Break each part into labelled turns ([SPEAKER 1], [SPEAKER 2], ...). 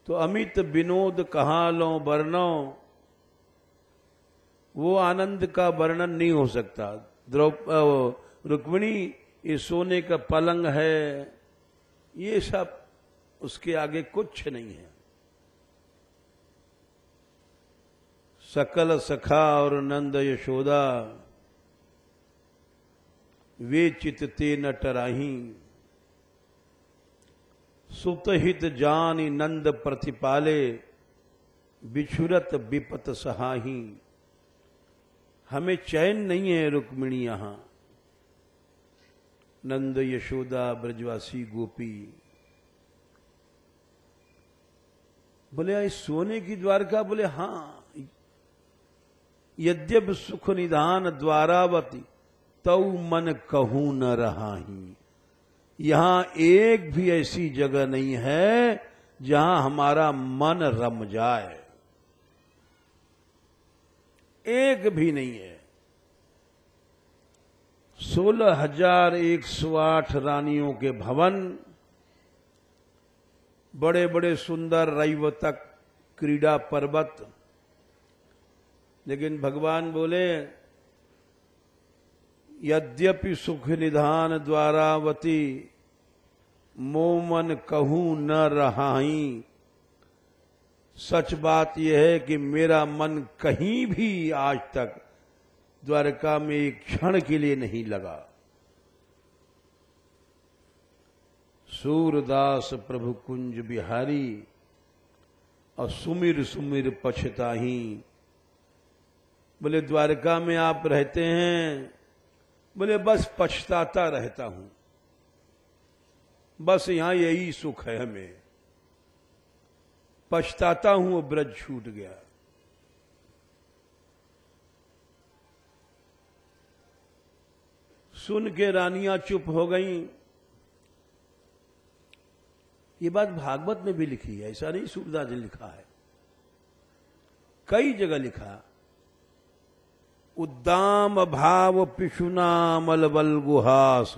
[SPEAKER 1] तो अमित विनोद कहाँ लो वर्णो, वो आनंद का वर्णन नहीं हो सकता। रुक्मिणी ये सोने का पलंग है, ये सब उसके आगे कुछ नहीं है। सकल सखा और नंद यशोदा वे चितते न टराही, सुतहित जानि नंद प्रतिपाले, बिछुरत विपत सहाही। हमें चैन नहीं है रुक्मिणी यहां। नंद यशोदा ब्रजवासी गोपी बोले इस सोने की द्वारका, बोले हां, यद्यप सुख निधान द्वारावती, तौ मन कहूं न रहाही। यहां एक भी ऐसी जगह नहीं है जहां हमारा मन रम जाए, एक भी नहीं है। 16,108 रानियों के भवन, बड़े बड़े सुंदर रैवतक क्रीड़ा पर्वत, लेकिन भगवान बोले यद्यपि सुख निधान द्वारावती, मोमन कहूं न रहाई। सच बात यह है कि मेरा मन कहीं भी आज तक द्वारका में एक क्षण के लिए नहीं लगा। सूरदास प्रभु कुंज बिहारी, और सुमिर सुमिर पछताही। बोले द्वारका में आप रहते हैं, बोले बस पछताता रहता हूं, बस यहां यही सुख है हमें, पछताता हूं वो ब्रज छूट गया। सुन के रानियां चुप हो गईं। ये बात भागवत में भी लिखी है, ऐसा नहीं सूरदास ने लिखा है, कई जगह लिखा। उद्दाम भाव पिशुना मलबल गुहास,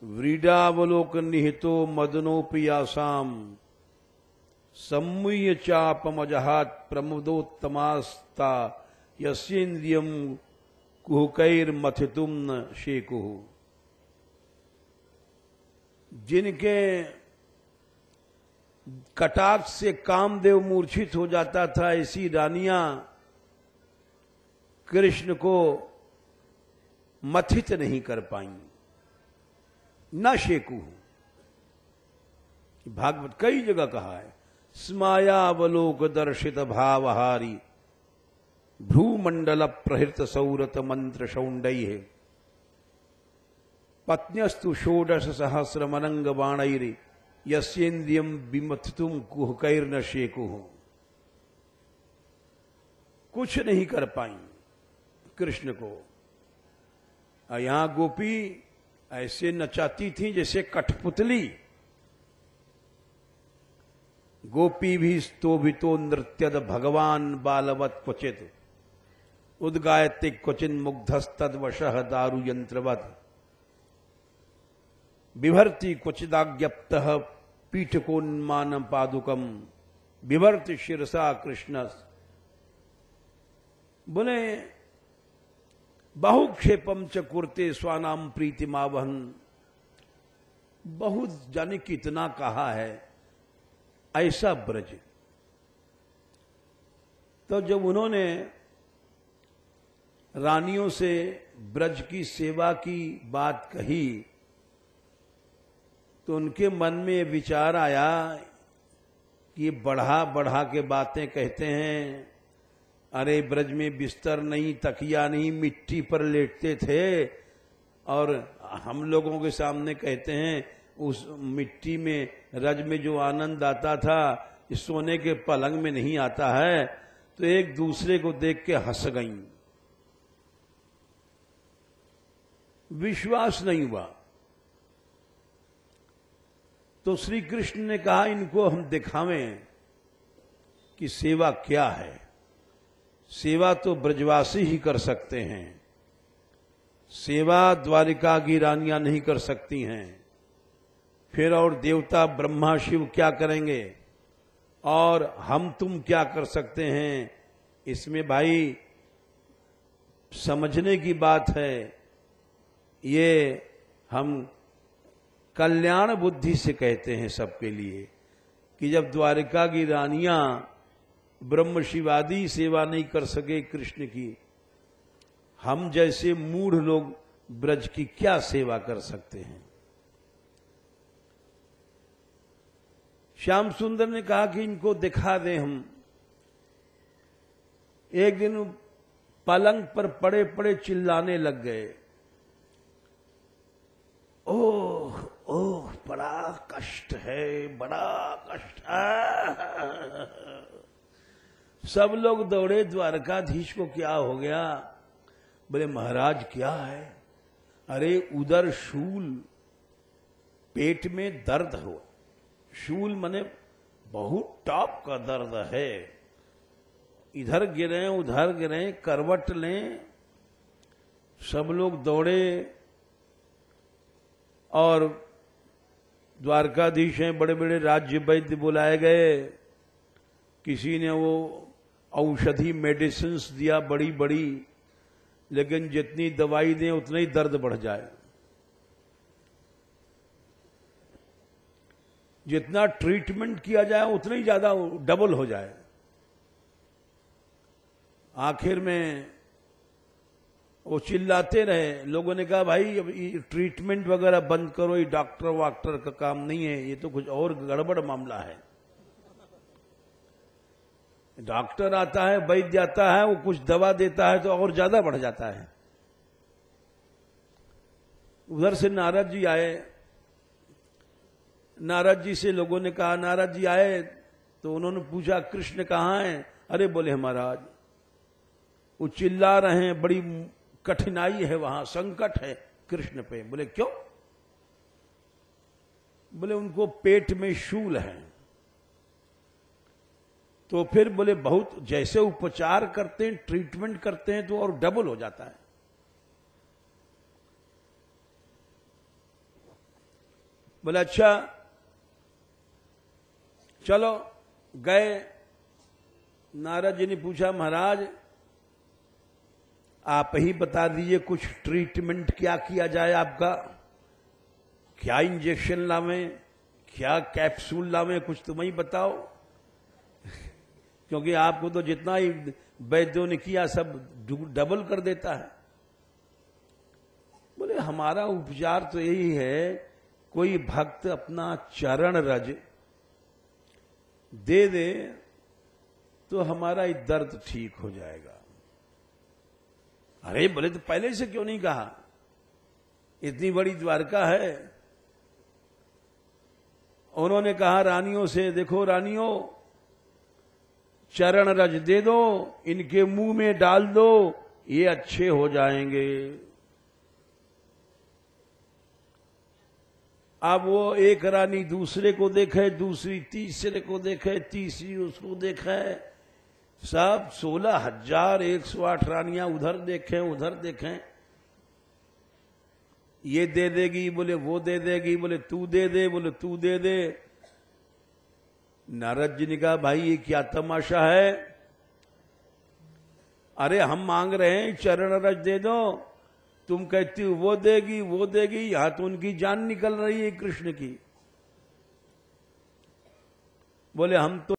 [SPEAKER 1] व्रीडावलोक निहितो मदनोपियासाम, सम्मुय चापमजहात प्रमुदोत्तमास्ता, यस्येन्द्रियम कुहुकैर मथितुम न शेकुः। जिनके कटाक्ष से कामदेव मूर्छित हो जाता था, ऐसी रानियां कृष्ण को मथित नहीं कर पाई, न शेकु। भागवत कई जगह कहा है, स्मायावलोक दर्शित भावहारी, भ्रूमंडल प्रहृत सौरत मंत्र शौंडैः, पत्न्यस्तु षोडश सहस्र मनंग बाणैरि, यस्येन्द्रियम विमथितुम कुहकैर्न शेकुः। कुछ नहीं कर पाई कृष्ण को। यहां गोपी ऐसे नचाती थी जैसे कठपुतली। गोपी भी स्तोभितो नृत्यद भगवान बालवत क्वचित, उद्गायते क्वचिन मुग्धस्तद्वशः दारु यंत्रवत, बिभर्ति क्वचिदाज्ञप्तः पीठकोन्मान पादुकम, बिभर्ति शिरसा कृष्ण। बोले बहुक्षेपम च कुर्ते स्वानाम प्रीतिमावहन। बहुत जाने कितना कहा है ऐसा ब्रज। तो जब उन्होंने रानियों से ब्रज की सेवा की बात कही, तो उनके मन में विचार आया कि बढ़ा बढ़ा के बातें कहते हैं। अरे ब्रज में बिस्तर नहीं, तकिया नहीं, मिट्टी पर लेटते थे, और हम लोगों के सामने कहते हैं उस मिट्टी में रज में जो आनंद आता था इस सोने के पलंग में नहीं आता है। तो एक दूसरे को देख के हंस गईं, विश्वास नहीं हुआ। तो श्री कृष्ण ने कहा इनको हम दिखावें कि सेवा क्या है। सेवा तो ब्रजवासी ही कर सकते हैं, सेवा द्वारिका की रानियां नहीं कर सकती हैं। फिर और देवता ब्रह्मा शिव क्या करेंगे और हम तुम क्या कर सकते हैं? इसमें भाई समझने की बात है। ये हम कल्याण बुद्धि से कहते हैं सबके लिए कि जब द्वारिका की रानियां ब्रह्म शिवादि सेवा नहीं कर सके कृष्ण की, हम जैसे मूढ़ लोग ब्रज की क्या सेवा कर सकते हैं? श्याम सुंदर ने कहा कि इनको दिखा दें हम। एक दिन पलंग पर पड़े पड़े चिल्लाने लग गए, ओह ओह बड़ा कष्ट है, बड़ा कष्ट है। सब लोग दौड़े, द्वारकाधीश को क्या हो गया? बोले महाराज क्या है? अरे उधर शूल, पेट में दर्द हो, शूल मने बहुत टॉप का दर्द है, इधर गिरे उधर गिरे, करवट लें। सब लोग दौड़े और द्वारकाधीश हैं, बड़े बड़े राज्य वैद्य बुलाए गए। किसी ने वो औषधि मेडिसिन्स दिया बड़ी बड़ी, लेकिन जितनी दवाई दें उतना ही दर्द बढ़ जाए। जितना ट्रीटमेंट किया जाए उतना ही ज्यादा डबल हो जाए। आखिर में वो चिल्लाते रहे। लोगों ने कहा भाई अब ट्रीटमेंट वगैरह बंद करो, ये डॉक्टर वाक्टर का काम नहीं है, ये तो कुछ और गड़बड़ मामला है। डॉक्टर आता है, वैद्य आता है, वो कुछ दवा देता है तो और ज्यादा बढ़ जाता है। उधर से नारद जी आए। नारद जी से लोगों ने कहा, नारद जी आए तो उन्होंने पूछा कृष्ण कहाँ है? अरे बोले महाराज वो चिल्ला रहे हैं, बड़ी कठिनाई है वहां, संकट है कृष्ण पे। बोले क्यों? बोले उनको पेट में शूल है। तो फिर बोले बहुत जैसे उपचार करते हैं, ट्रीटमेंट करते हैं तो और डबल हो जाता है। बोले अच्छा चलो। गए। नारद जी ने पूछा महाराज आप ही बता दीजिए कुछ ट्रीटमेंट क्या किया जाए आपका, क्या इंजेक्शन लावें, क्या कैप्सूल लावें, कुछ तुम ही बताओ। क्योंकि आपको तो जितना ही वैद्यों ने किया सब डबल कर देता है। बोले हमारा उपचार तो यही है, कोई भक्त अपना चरण रज दे दे तो हमारा ये दर्द ठीक हो जाएगा। अरे बोले तो पहले से क्यों नहीं कहा? इतनी बड़ी द्वारका है। उन्होंने कहा रानियों से, देखो रानियों चरण रज दे दो, इनके मुंह में डाल दो, ये अच्छे हो जाएंगे। अब वो एक रानी दूसरे को देखे, दूसरी तीसरे को देखे, तीसरी उसको देखे, सब 16,108 रानियां उधर देखें उधर देखें। ये दे देगी, बोले वो दे देगी, बोले तू दे दे, बोले तू दे दे। नारद जी ने कहा भाई ये क्या तमाशा है? अरे हम मांग रहे हैं चरण रज दे दो, तुम कहती हो वो देगी वो देगी। यहां तो उनकी जान निकल रही है कृष्ण की। बोले हम तो